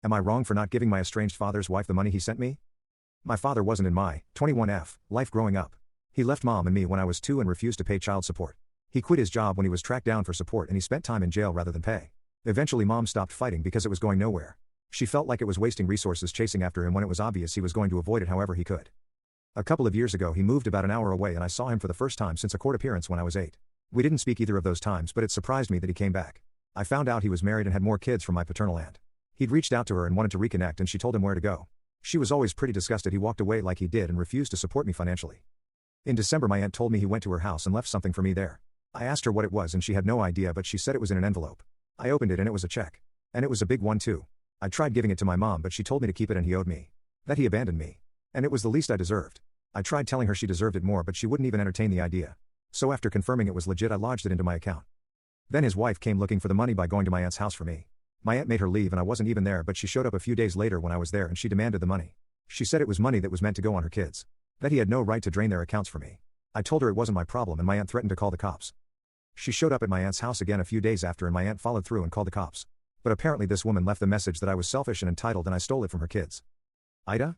Am I wrong for not giving my estranged father's wife the money he sent me? My father wasn't in my 21F life growing up. He left mom and me when I was 2 and refused to pay child support. He quit his job when he was tracked down for support and he spent time in jail rather than pay. Eventually mom stopped fighting because it was going nowhere. She felt like it was wasting resources chasing after him when it was obvious he was going to avoid it however he could. A couple of years ago he moved about an hour away and I saw him for the first time since a court appearance when I was 8. We didn't speak either of those times but it surprised me that he came back. I found out he was married and had more kids from my paternal aunt. He'd reached out to her and wanted to reconnect and she told him where to go. She was always pretty disgusted he walked away like he did and refused to support me financially. In December my aunt told me he went to her house and left something for me there. I asked her what it was and she had no idea but she said it was in an envelope. I opened it and it was a check. And it was a big one too. I tried giving it to my mom but she told me to keep it and he owed me. That he abandoned me. And it was the least I deserved. I tried telling her she deserved it more but she wouldn't even entertain the idea. So after confirming it was legit I lodged it into my account. Then his wife came looking for the money by going to my aunt's house for me. My aunt made her leave and I wasn't even there but she showed up a few days later when I was there and she demanded the money. She said it was money that was meant to go on her kids. That he had no right to drain their accounts for me. I told her it wasn't my problem and my aunt threatened to call the cops. She showed up at my aunt's house again a few days after and my aunt followed through and called the cops. But apparently this woman left the message that I was selfish and entitled and I stole it from her kids. AITA?